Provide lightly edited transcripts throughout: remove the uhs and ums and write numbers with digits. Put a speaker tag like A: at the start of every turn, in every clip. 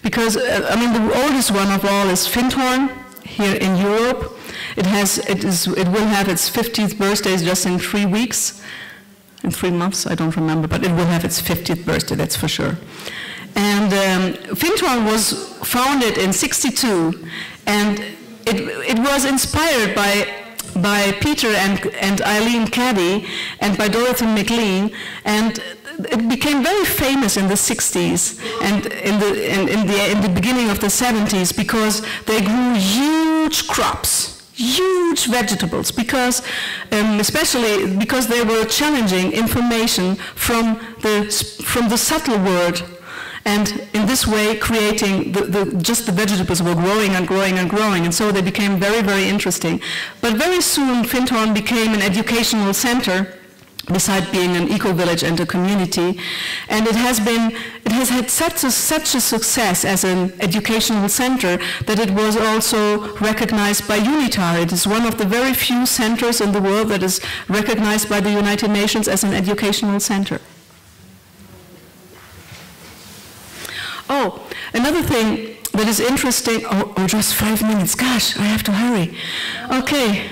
A: Because, I mean, the oldest one of all is Findhorn, here in Europe. It will have its 50th birthday just in 3 weeks, in 3 months, I don't remember, but it will have its 50th birthday, that's for sure. And Findhorn was founded in '62, and it was inspired by Peter and Eileen Caddy and by Dorothy McLean, and it became very famous in the '60s and in the beginning of the '70s because they grew huge crops, huge vegetables, because especially because they were challenging information from the subtle world. And in this way, creating just the vegetables were growing and growing and growing, and so they became very, very interesting. But very soon, Findhorn became an educational center, besides being an eco-village and a community. And it has had such a success as an educational center that it was also recognized by UNITAR. It is one of the very few centers in the world that is recognized by the United Nations as an educational center. Oh, another thing that is interesting, oh, just 5 minutes, gosh, I have to hurry. Okay.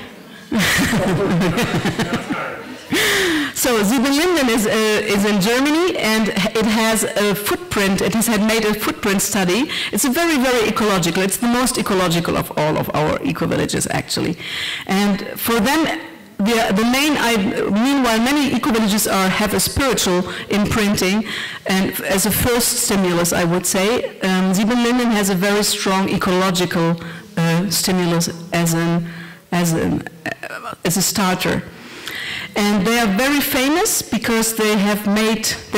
A: So Siebenlinden is in Germany, and it has a footprint, it has made a footprint study. It's very, very ecological. It's the most ecological of all of our eco-villages, actually. And for them, meanwhile, many eco-villages have a spiritual imprinting, and as a first stimulus, I would say, Siebenlinden has a very strong ecological stimulus as a starter. And they are very famous because they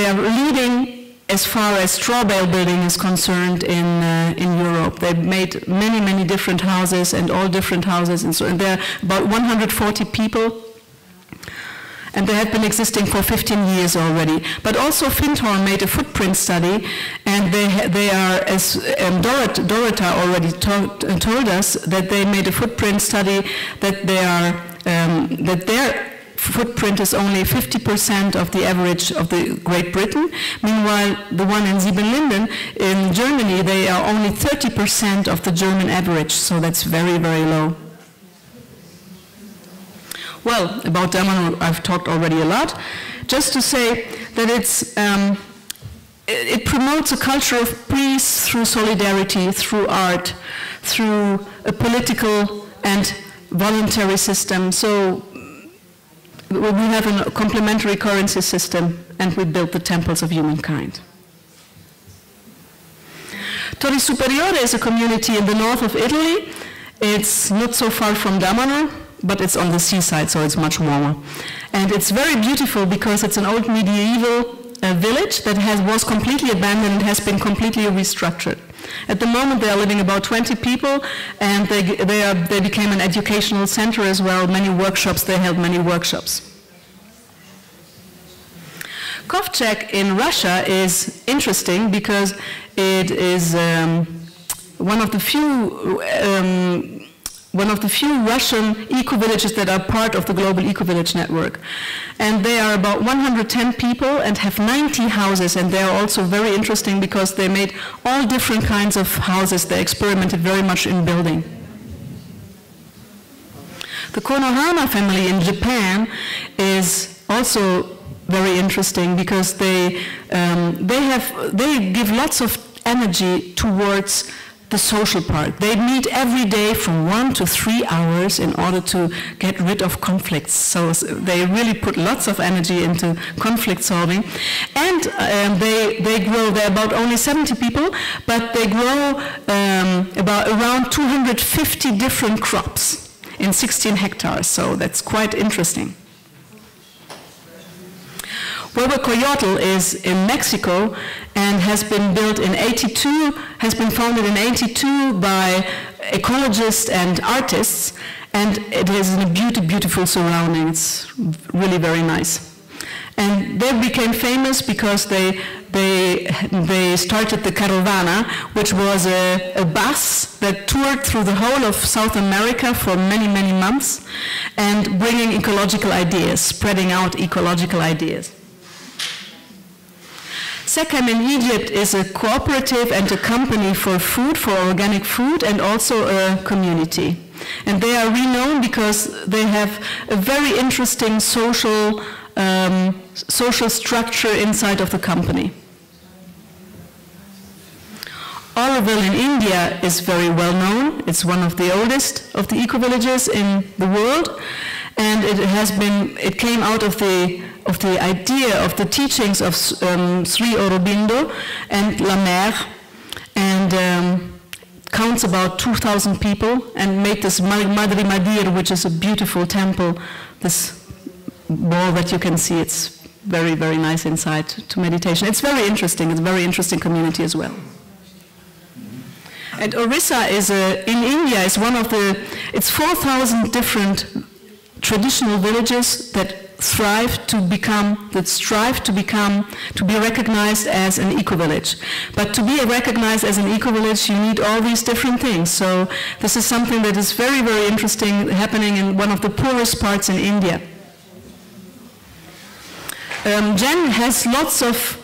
A: are leading as far as straw bale building is concerned in Europe. They've made many, many different houses, and all different houses, and there are about 140 people, and they have been existing for 15 years already. But also Findhorn made a footprint study, and they are, as Dorota already told us, that they made a footprint study that their footprint is only 50% of the average of the Great Britain. Meanwhile, the one in Siebenlinden in Germany, they are only 30% of the German average, so that's very, very low. Well, about Damanhur, I've talked already a lot. Just to say that it promotes a culture of peace through solidarity, through art, through a political and voluntary system. So we have a complementary currency system, and we built the temples of humankind. Torri Superiore is a community in the north of Italy. It's not so far from Damanhur, but it's on the seaside, so it's much warmer. And it's very beautiful because it's an old medieval village that was completely abandoned and has been completely restructured. At the moment, there are living about 20 people, and they became an educational center as well. Many workshops, they held many workshops. Kovčeg in Russia is interesting because it is one of the few Russian eco-villages that are part of the Global Eco-Village Network. And they are about 110 people and have 90 houses, and they are also very interesting because they made all different kinds of houses. They experimented very much in building. The Konohama family in Japan is also very interesting because they give lots of energy towards the social part. They meet every day from 1 to 3 hours in order to get rid of conflicts. So they really put lots of energy into conflict solving. And they grow, they're about only 70 people, but they grow around 250 different crops in 16 hectares. So that's quite interesting. Huehuecoyotl is in Mexico and has been built in '82, has been founded in '82 by ecologists and artists, and it is in a beautiful surrounding. It's really very nice. And they became famous because they started the Caravana, which was a bus that toured through the whole of South America for many, many months, and bringing ecological ideas, spreading out ecological ideas. Sechem in Egypt is a cooperative and a company for food, for organic food, and also a community. And they are renowned because they have a very interesting social structure inside of the company. Auroville in India is very well known. It's one of the oldest of the eco-villages in the world, and it came out of the idea of the teachings of Sri Aurobindo and La Mer, and counts about 2,000 people, and made this Madri Madir, which is a beautiful temple, this wall that you can see. It's very, very nice inside to meditation. It's very interesting. It's a very interesting community as well. And Orissa is in India is one of it's 4,000 different traditional villages that strive to be recognized as an eco-village. But to be recognized as an eco-village, you need all these different things. So this is something that is very, very interesting, happening in one of the poorest parts in India. Jen has lots of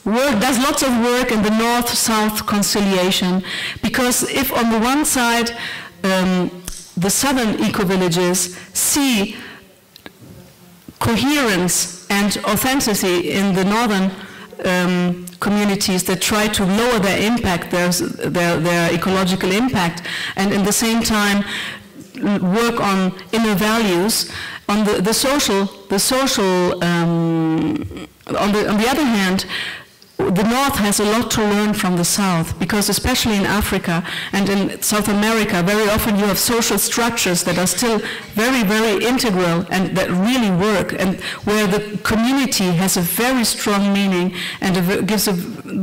A: does lots of work in the north-south conciliation, because if on the one side the southern eco-villages see coherence and authenticity in the northern communities that try to lower their impact, their ecological impact, and in the same time work on inner values. On the on the other hand, the North has a lot to learn from the South, because especially in Africa and in South America, very often you have social structures that are still very, very integral and that really work, and where the community has a very strong meaning and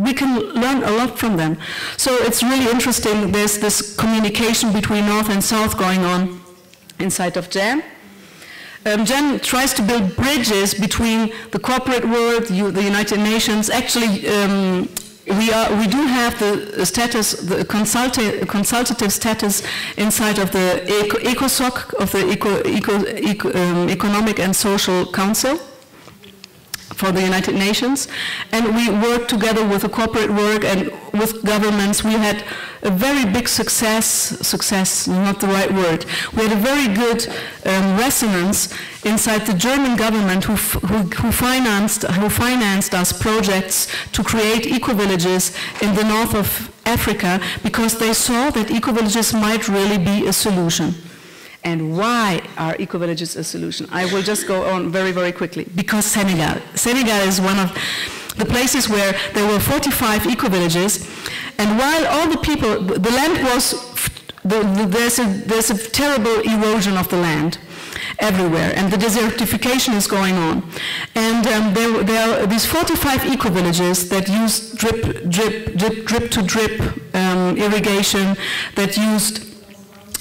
A: we can learn a lot from them. So it's really interesting. There's this communication between North and South going on inside of Jen. Jen tries to build bridges between the corporate world, the United Nations. Actually, we do have the status, the consultative status inside of the ECOSOC, of the Economic and Social Council for the United Nations, and we work together with the corporate work and with governments. We had a very big success, not the right word. We had a very good resonance inside the German government who financed us projects to create eco-villages in the north of Africa, because they saw that eco-villages might really be a solution. And why are eco-villages a solution? I will just go on very, very quickly. Because Senegal. Senegal is one of the places where there were 45 eco-villages, and while all the people, the land was, there's a terrible erosion of the land everywhere, and the desertification is going on. And there are these 45 eco-villages that use drip-to-drip irrigation, that used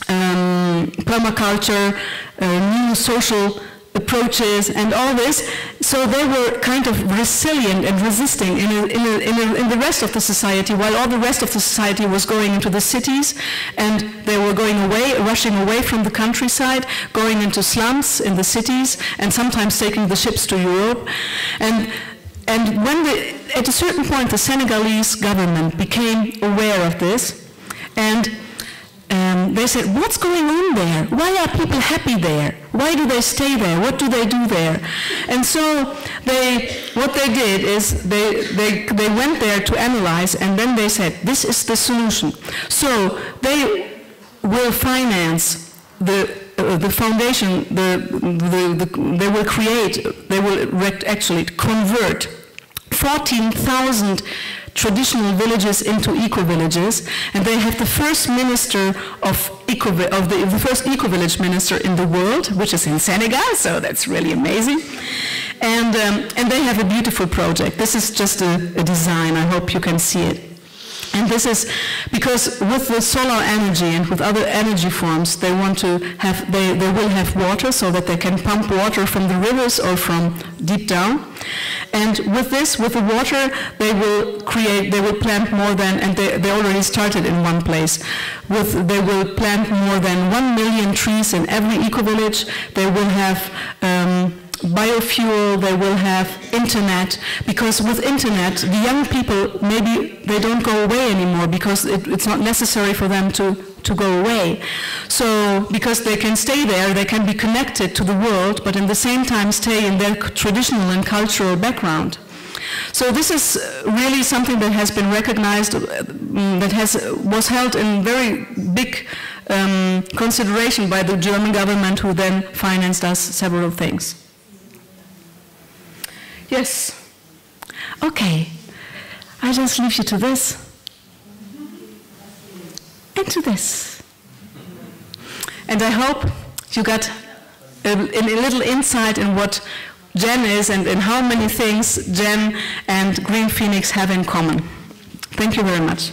A: permaculture, new social approaches, and all this. So they were kind of resilient and resisting in the rest of the society, while all the rest of the society was going into the cities, and they were going away, rushing away from the countryside, going into slums in the cities, and sometimes taking the ships to Europe. And when at a certain point the Senegalese government became aware of this, and they said, what's going on there? Why are people happy there? Why do they stay there? What do they do there? And so what they did is they went there to analyze, and then they said, this is the solution. So they will finance the foundation, they will actually convert 14,000 traditional villages into eco-villages, and they have the first minister the first eco-village minister in the world, which is in Senegal, so that's really amazing. And they have a beautiful project. This is just a design. I hope you can see it. And this is because with the solar energy and with other energy forms, they want to have, they will have water so that they can pump water from the rivers or from deep down. And with this, with the water, they will plant more than, and they already started in one place, they will plant more than 1 million trees in every eco-village. They will have biofuel, they will have internet, because with internet, the young people, maybe they don't go away anymore because it's not necessary for them to go away. So, because they can stay there, they can be connected to the world, but in the same time stay in their traditional and cultural background. So this is really something that has been recognized, that was held in very big consideration by the German government, who then financed us several things. Yes. Okay. I just leave you to this and to this. And I hope you got a little insight in what GEN is and in how many things GEN and Green Phoenix have in common. Thank you very much.